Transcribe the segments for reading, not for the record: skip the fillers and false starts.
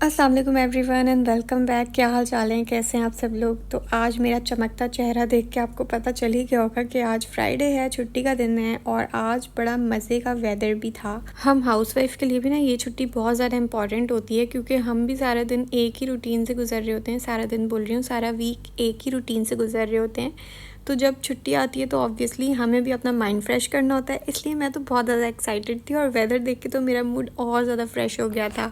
अस्सलाम वालेकुम everyone and welcome back. क्या हाल चाल हैं, कैसे हैं आप सब लोग। तो आज मेरा चमकता चेहरा देख के आपको पता चल ही गया होगा कि आज फ्राइडे है, छुट्टी का दिन है और आज बड़ा मज़े का वेदर भी था। हम हाउसवाइफ के लिए भी ना ये छुट्टी बहुत ज़्यादा इंपॉर्टेंट होती है क्योंकि हम भी सारा दिन एक ही रूटीन से गुजर रहे होते हैं। सारा दिन बोल रही हूँ, सारा वीक एक ही रूटीन से गुजर रहे होते हैं। तो जब छुट्टी आती है तो ऑब्वियसली हमें भी अपना माइंड फ्रेश करना होता है, इसलिए मैं तो बहुत ज़्यादा एक्साइटेड थी और वेदर देख के तो मेरा मूड और ज़्यादा फ्रेश हो गया था।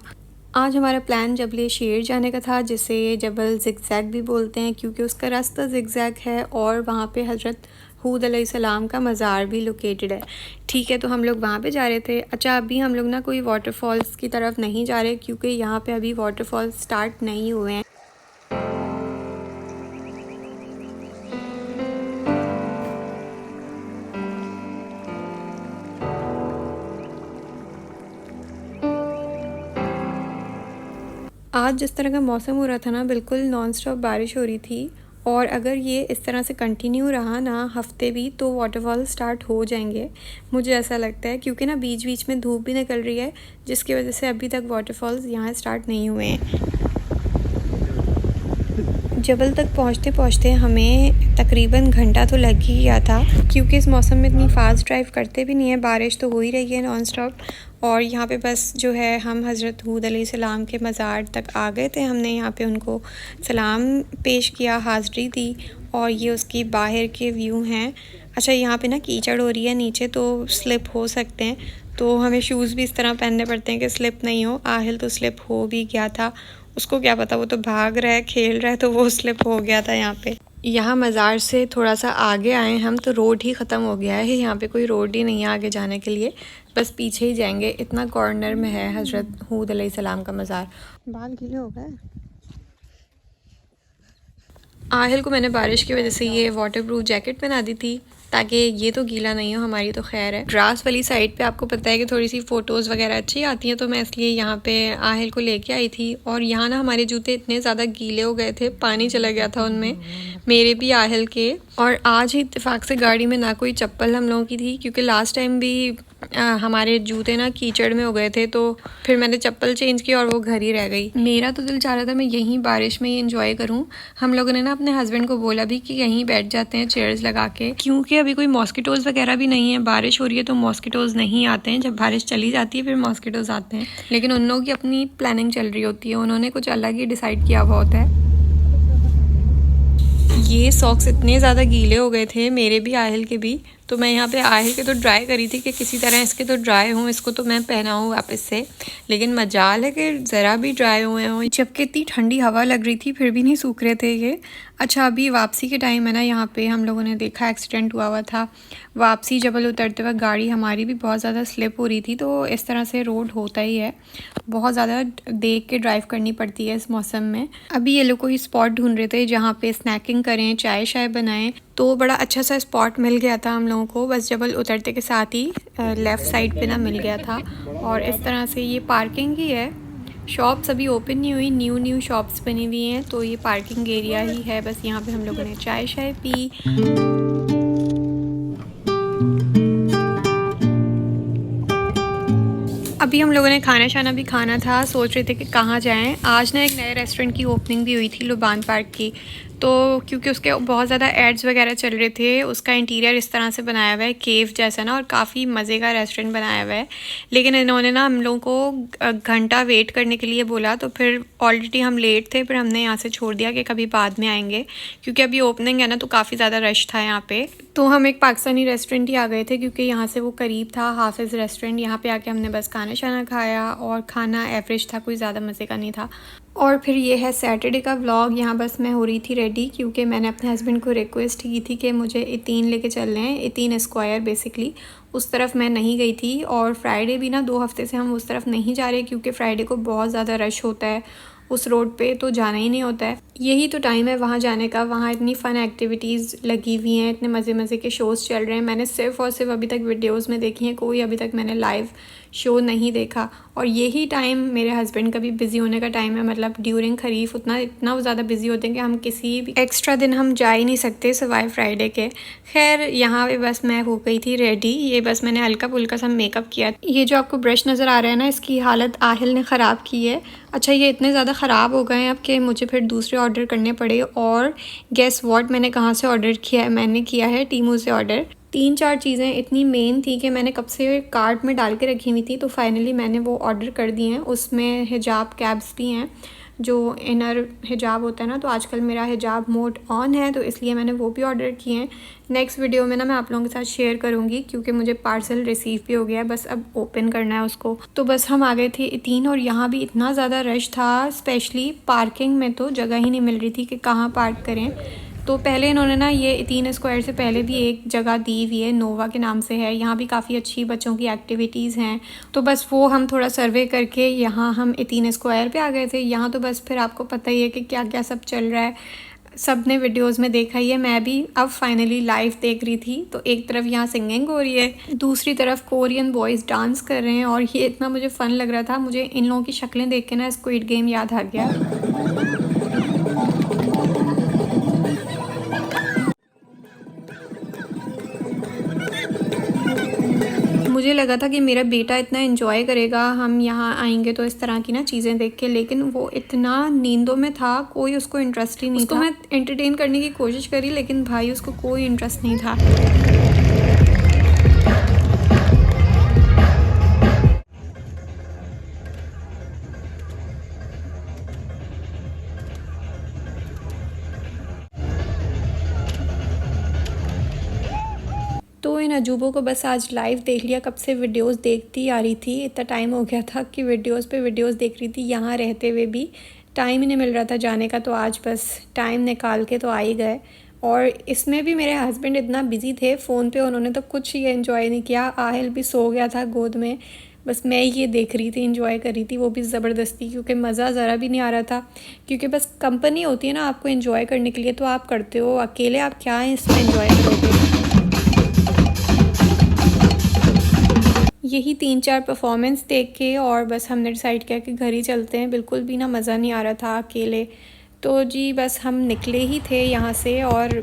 आज हमारा प्लान जबल शेर जाने का था, जिसे जबल ज़िगज़ैग भी बोलते हैं क्योंकि उसका रास्ता ज़िगज़ैग है और वहाँ पे हज़रत हूद अलैहिस्सलाम का मज़ार भी लोकेटेड है। ठीक है, तो हम लोग वहाँ पे जा रहे थे। अच्छा, अभी हम लोग ना कोई वाटरफॉल्स की तरफ नहीं जा रहे क्योंकि यहाँ पे अभी वाटरफॉल्स स्टार्ट नहीं हुए हैं। आज जिस तरह का मौसम हो रहा था ना, बिल्कुल नॉन स्टॉप बारिश हो रही थी और अगर ये इस तरह से कंटिन्यू रहा ना हफ्ते भी तो वाटरफॉल स्टार्ट हो जाएंगे, मुझे ऐसा लगता है। क्योंकि ना बीच बीच में धूप भी निकल रही है जिसकी वजह से अभी तक वाटरफॉल्स यहाँ स्टार्ट नहीं हुए हैं। जबल तक पहुँचते पहुँचते हमें तकरीबन घंटा तो लग ही गया था क्योंकि इस मौसम में इतनी फ़ास्ट ड्राइव करते भी नहीं है। बारिश तो हो ही रही है नॉन स्टॉप और यहाँ पे बस जो है हम हज़रत हूद अलैहिस्सलाम के मज़ार तक आ गए थे। हमने यहाँ पे उनको सलाम पेश किया, हाज़री दी और ये उसकी बाहर के व्यू हैं। अच्छा, यहाँ पे ना कीचड़ हो रही है नीचे तो स्लिप हो सकते हैं, तो हमें शूज़ भी इस तरह पहनने पड़ते हैं कि स्लिप नहीं हो। आहिल तो स्लिप हो भी गया था, उसको क्या पता, वो तो भाग रहा है, खेल रहा है, तो वो स्लिप हो गया था। यहाँ मज़ार से थोड़ा सा आगे आए हम तो रोड ही ख़त्म हो गया है। यहाँ पे कोई रोड ही नहीं है आगे जाने के लिए, बस पीछे ही जाएंगे। इतना कॉर्नर में है हज़रत हूद अलैहिस्सलाम का मज़ार। बाल गीले हो गए। आहिल को मैंने बारिश की वजह से ये वाटरप्रूफ जैकेट पहना दी थी ताकि ये तो गीला नहीं हो, हमारी तो खैर है। ग्रास वाली साइड पे आपको पता है कि थोड़ी सी फ़ोटोज़ वगैरह अच्छी आती हैं, तो मैं इसलिए यहाँ पे आहिल को लेके आई थी। और यहाँ ना हमारे जूते इतने ज़्यादा गीले हो गए थे, पानी चला गया था उनमें, मेरे भी आहिल के। और आज ही इत्तेफाक से गाड़ी में ना कोई चप्पल हम लोगों की थी क्योंकि लास्ट टाइम भी हमारे जूते ना कीचड़ में हो गए थे, तो फिर मैंने चप्पल चेंज की और वो घर ही रह गई। मेरा तो दिल चाह रहा था मैं यहीं बारिश में ही इंजॉय करूं। हम लोगों ने ना अपने हस्बैंड को बोला भी कि यहीं बैठ जाते हैं चेयर्स लगा के, क्योंकि अभी कोई मॉस्किटोज़ वगैरह भी नहीं है। बारिश हो रही है तो मॉस्किटोज़ नहीं आते हैं, जब बारिश चली जाती है फिर मॉस्किटोज़ आते हैं। लेकिन उन लोगों की अपनी प्लानिंग चल रही होती है, उन्होंने कुछ अलग ही डिसाइड किया हुआ होता है। ये सॉक्स इतने ज़्यादा गीले हो गए थे, मेरे भी आहिल के भी, तो मैं यहाँ पे आहिल के तो ड्राई करी थी कि किसी तरह इसके तो ड्राई हों, इसको तो मैं पहनाऊँ वापस से। लेकिन मजाल है कि ज़रा भी ड्राई हुए हों, जबकि इतनी ठंडी हवा लग रही थी फिर भी नहीं सूख रहे थे ये। अच्छा, अभी वापसी के टाइम है ना, यहाँ पे हम लोगों ने देखा एक्सीडेंट हुआ था। वापसी जबल उतरते वक्त गाड़ी हमारी भी बहुत ज़्यादा स्लिप हो रही थी, तो इस तरह से रोड होता ही है, बहुत ज़्यादा देख के ड्राइव करनी पड़ती है इस मौसम में। अभी ये लोग कोई स्पॉट ढूंढ रहे थे जहाँ पे स्नैकिंग करें, चाय शाय बनाएं, तो बड़ा अच्छा सा स्पॉट मिल गया था हम लोगों को। बस जबल उतरते के साथ ही लेफ़्ट साइड पे ना मिल गया था और इस तरह से ये पार्किंग ही है। शॉप्स अभी ओपन नहीं हुई, न्यू शॉप्स बनी हुई हैं, तो ये पार्किंग एरिया ही है। बस यहाँ पे हम लोगों ने चाय शाय पी। अभी हम लोगों ने खाना शाना भी खाना था, सोच रहे थे कि कहाँ जाएं। आज ना एक नए रेस्टोरेंट की ओपनिंग भी हुई थी लुबान पार्क की, तो क्योंकि उसके बहुत ज़्यादा एड्स वगैरह चल रहे थे। उसका इंटीरियर इस तरह से बनाया हुआ है केव जैसा ना, और काफ़ी मज़े का रेस्टोरेंट बनाया हुआ है। लेकिन इन्होंने ना हम लोगों को घंटा वेट करने के लिए बोला, तो फिर ऑलरेडी हम लेट थे, फिर हमने यहाँ से छोड़ दिया कि कभी बाद में आएंगे, क्योंकि अभी ओपनिंग है ना तो काफ़ी ज़्यादा रश था यहाँ पे। तो हम एक पाकिस्तानी रेस्टोरेंट ही आ गए थे क्योंकि यहाँ से वो करीब था, हाफिज़ रेस्टोरेंट। यहाँ पे आके हमने बस खाना शाना खाया और खाना एवरेज था, कोई ज़्यादा मज़े का नहीं था। और फिर ये है सैटरडे का व्लॉग। यहाँ बस मैं हो रही थी रेडी क्योंकि मैंने अपने हस्बैंड को रिक्वेस्ट की थी कि मुझे इतीन लेके चलने हैं, इतीन स्क्वायर बेसिकली, उस तरफ मैं नहीं गई थी। और फ्राइडे भी ना 2 हफ्ते से हम उस तरफ नहीं जा रहे क्योंकि फ्राइडे को बहुत ज़्यादा रश होता है उस रोड पे, तो जाना ही नहीं होता है। यही तो टाइम है वहाँ जाने का, वहाँ इतनी फ़न एक्टिविटीज़ लगी हुई हैं, इतने मज़े के शोज़ चल रहे हैं। मैंने सिर्फ़ और सिर्फ अभी तक वीडियोज़ में देखी हैं, कोई अभी तक मैंने लाइव शो नहीं देखा। और यही टाइम मेरे हस्बैंड का भी बिज़ी होने का टाइम है, मतलब ड्यूरिंग खरीफ इतना ज़्यादा बिज़ी होते हैं कि हम किसी भी एक्स्ट्रा दिन हम जा ही नहीं सकते सिवाय फ्राइडे के। खैर यहाँ पे बस मैं हो गई थी रेडी, ये बस मैंने हल्का फुल्का सा मेकअप किया। ये जो आपको ब्रश नज़र आ रहा है ना, इसकी हालत आहिल ने ख़राब की है। अच्छा, ये इतने ज़्यादा ख़राब हो गए हैं अब कि मुझे फिर दूसरे ऑर्डर करने पड़े। और गेस व्हाट मैंने कहाँ से ऑर्डर किया है? मैंने किया है टीमू से ऑर्डर। 3-4 चीज़ें इतनी मेन थी कि मैंने कब से कार्ट में डाल के रखी हुई थी, तो फाइनली मैंने वो ऑर्डर कर दिए हैं। उसमें हिजाब कैप्स भी हैं, जो इनर हिजाब होता है ना, तो आजकल मेरा हिजाब मोड ऑन है तो इसलिए मैंने वो भी ऑर्डर किए हैं। नेक्स्ट वीडियो में ना मैं आप लोगों के साथ शेयर करूँगी, क्योंकि मुझे पार्सल रिसीव भी हो गया है, बस अब ओपन करना है उसको। तो बस हम आ गए थे इतीन, और यहाँ भी इतना ज़्यादा रश था, स्पेशली पार्किंग में तो जगह ही नहीं मिल रही थी कि कहाँ पार्क करें। तो पहले इन्होंने ना ये इतीन स्क्वायर से पहले भी एक जगह दी हुई है, नोवा के नाम से है। यहाँ भी काफ़ी अच्छी बच्चों की एक्टिविटीज़ हैं, तो बस वो हम थोड़ा सर्वे करके यहाँ हम इतीन स्क्वायर पे आ गए थे। यहाँ तो बस फिर आपको पता ही है कि क्या क्या सब चल रहा है, सब ने वीडियोस में देखा ही है, मैं भी अब फाइनली लाइव देख रही थी। तो एक तरफ यहाँ सिंगिंग हो रही है, दूसरी तरफ कोरियन बॉयज़ डांस कर रहे हैं, और ये इतना मुझे फ़न लग रहा था। मुझे इन लोगों की शक्लें देख के ना स्क्विड गेम याद आ गया। मुझे लगा था कि मेरा बेटा इतना एंजॉय करेगा, हम यहाँ आएंगे तो इस तरह की ना चीज़ें देख के, लेकिन वो इतना नींदों में था, कोई उसको इंटरेस्ट ही नहीं था। मैं एंटरटेन करने की कोशिश करी, लेकिन भाई उसको कोई इंटरेस्ट नहीं था। तो इन अजूबों को बस आज लाइव देख लिया, कब से वीडियोस देखती आ रही थी। इतना टाइम हो गया था कि वीडियोस पे वीडियोस देख रही थी, यहाँ रहते हुए भी टाइम ही नहीं मिल रहा था जाने का। तो आज बस टाइम निकाल के तो आ ही गए। और इसमें भी मेरे हस्बैंड इतना बिजी थे फ़ोन पे, उन्होंने तो कुछ ही एंजॉय नहीं किया। आहिल भी सो गया था गोद में, बस मैं ये देख रही थी, एंजॉय कर रही थी, वो भी ज़बरदस्ती, क्योंकि मज़ा ज़रा भी नहीं आ रहा था। क्योंकि बस कंपनी होती है ना आपको एंजॉय करने के लिए, तो आप करते हो, अकेले आप क्या है इसमें एंजॉय करोगे। यही 3-4 परफॉर्मेंस देख के और बस हमने डिसाइड किया कि घर ही चलते हैं। बिल्कुल भी ना मज़ा नहीं आ रहा था अकेले। तो जी बस हम निकले ही थे यहाँ से, और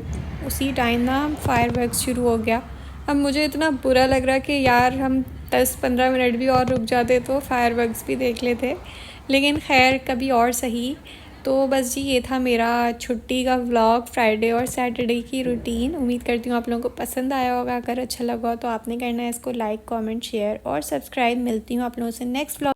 उसी टाइम ना फायरवर्क्स शुरू हो गया। अब मुझे इतना बुरा लग रहा कि यार हम 10-15 मिनट भी और रुक जाते तो फायरवर्क्स भी देख लेते, लेकिन खैर कभी और सही। तो बस जी ये था मेरा छुट्टी का व्लॉग, फ्राइडे और सैटरडे की रूटीन। उम्मीद करती हूँ आप लोगों को पसंद आया होगा। अगर अच्छा लगा हो तो आपने करना है इसको लाइक, कमेंट, शेयर और सब्सक्राइब। मिलती हूँ आप लोगों से नेक्स्ट व्लॉग।